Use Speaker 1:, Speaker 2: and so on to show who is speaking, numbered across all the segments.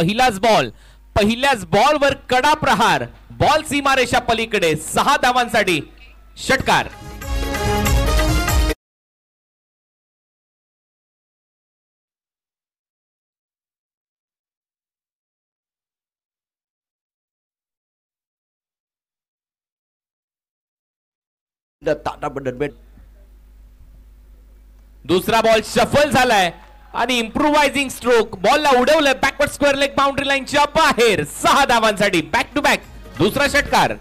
Speaker 1: पहिलाच बॉल, पहिल्याच बॉलवर कडा प्रहार, बॉल सीमारेषा पलीकडे 6 धावांसाठी षटकार. दुसरा बॉल शफल झालाय आणि इम्प्रोवायझिंग स्ट्रोक, बॉलला उडवलं बॅकवर्ड स्क्वेअर लेग बाउंड्री लाईनच्या बाहेर. 6 धावांसाठी बॅक टू बॅक दुसरा षटकार.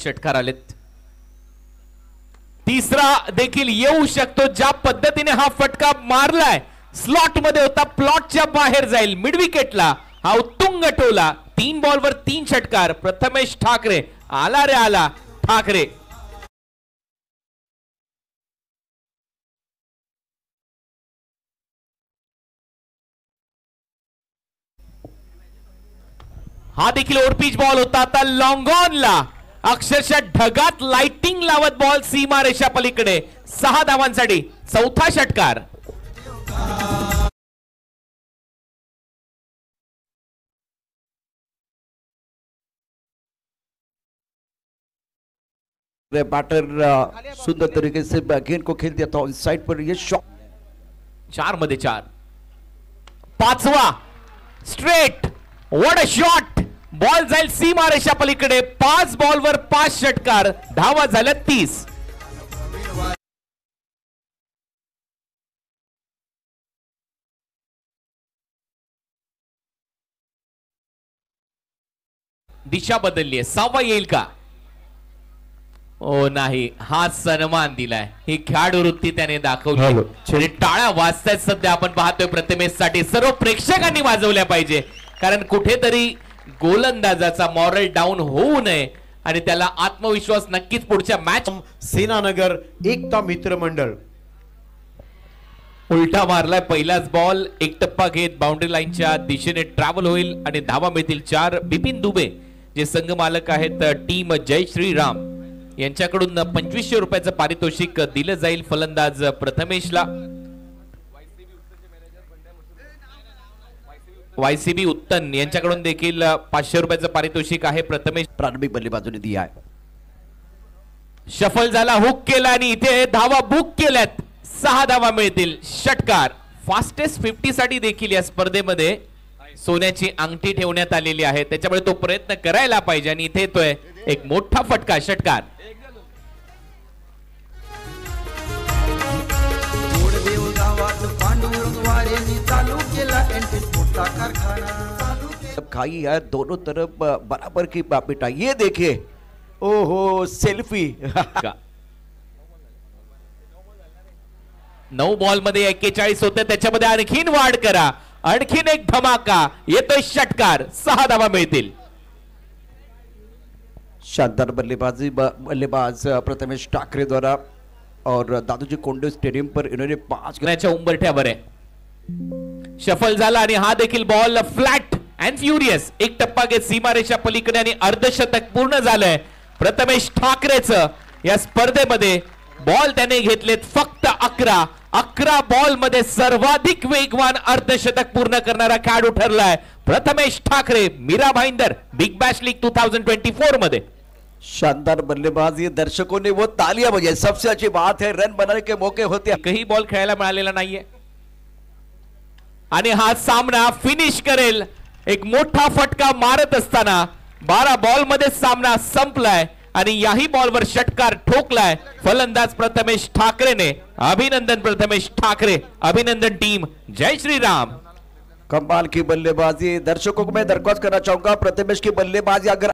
Speaker 1: षटकार आलेत. तिसरा देखील येऊ शकतो. ज्या पद्धतीने हा फटका मारलाय, स्लॉट मध्ये होता, प्लॉटच्या बाहेर जाईल. मिड विकेटला हा उत्तुंग टोला. 3 बॉलवर 3 षटकार. प्रथमेश ठाकरे आला रे आला. ठाकरे हा देखील ओव्हरपिच बॉल होता. आता लॉंग ऑनला अक्षरशः ढगात लाइटिंग लावत बॉल सीमारेषा पलीकडे. 6 धावांसाठी चौथा षटकार.
Speaker 2: बैटर सुंदर तरीके से गेंद को खेल दिया था इस साइड पर. ये शॉट
Speaker 1: 4 मध्ये 4. पाचवा straight. What a shot. Ball जाईल सीमारेषा पलीकडे. 5 बॉलवर 5 षटकार. धावा झाल्या 30. दिशा बदलली आहे. 6वा येईल का? ओ नाही, हा सन्मान दिलाय. ही खेळाडू वृत्ती त्याने दाखवली. टाळ्या वाजतायत सध्या आपण पाहतोय प्रतिमेसाठी. सर्व प्रेक्षकांनी वाजवल्या पाहिजे, कारण कुठेतरी गोलंदाजाचा मॉरल डाऊन होऊ नये आणि त्याला आत्मविश्वास नक्कीच पुढच्या मॅच.
Speaker 3: सेनानगर एकता मित्र मंडळ
Speaker 1: उलटा मारलाय. पहिलाच बॉल एक टप्पा घेत बाउंड्री लाईनच्या दिशेने ट्रॅव्हल होईल आणि धावा मिळतील 4. बिपिन दुबे जे संघ मालक आहेत टीम जय श्रीराम यांच्याकडून 2500 रुपयाचं पारितोषिक दिलं जाईल फलंदाज प्रथमेशला. वायसीबी उत्तन यांच्याकडून देखील 500 रुपयाचं पारितोषिक आहे. प्रथमेश
Speaker 2: प्रारंभिक बल्लेबाजूने दिया आहे.
Speaker 1: शफल झाला, हुक केला आणि इथे धावा बुक केल्यात. 6 धावा मिळतील षटकार. फास्टेस्ट 50 साठी देखील या स्पर्धेमध्ये सोन्याची अंगठी ठेवण्यात आलेली आहे, त्याच्यामुळे तो प्रयत्न करायला पाहिजे. आणि इथे येतोय एक मोठा फटका. षटकार.
Speaker 2: खाई है दोनों तरफ बराबर की पिटा. ये देखिए, ओहो सेल्फी.
Speaker 1: 9 बॉल मध्ये 41 होते, त्याच्यामध्ये आणखीन वाढ करा. आणखीन एक धमाका. येतोय षटकार. 6 धावा मिळतील.
Speaker 2: शानदार बल्लेबाज प्रथमेश ठाकरे द्वारा और दादूजी कोंडे स्टेडियम पर इन्होंने 5
Speaker 1: करण्याच्या उंबरठ्यावर आहे. शफल झाला आणि हा देखील बॉल फ्लॅट अँड फ्युरियस. एक टप्पा घेत सीमारेषा पलीकडे आणि अर्धशतक पूर्ण झालंय प्रथमेश ठाकरेचं. या स्पर्धेमध्ये बॉल त्याने घेतलेत फक्त 11. 11 बॉल मध्ये सर्वाधिक वेगवान अर्धशतक पूर्ण करणारा खेळाडू ठरलाय Prathamesh Thackeray. Mira Bhayandar big bash league 2024 मध्ये.
Speaker 2: शानदार बल्लेबाजी. दर्शकों ने वो तालियां बजाई. सबसे अच्छी बात है रन बनाने के मौके होते.
Speaker 1: कहीं बॉल खेळायला मिळालेला नाहीये आणि हा सामना फिनिश करेल. एक मोठा फटका मारत असताना 12 बॉल मध्ये सामना संपलाय आणि याही बॉलवर षटकार ठोकलाय फलंदाज प्रथमेश ठाकरेने. अभिनंदन प्रथमेश ठाकरे. अभिनंदन टीम जय श्री राम.
Speaker 2: कमाल की बल्लेबाजी. दर्शकों को मैं दरख्वास्त करना चाहूंगा, प्रथमेश की बल्लेबाजी अगर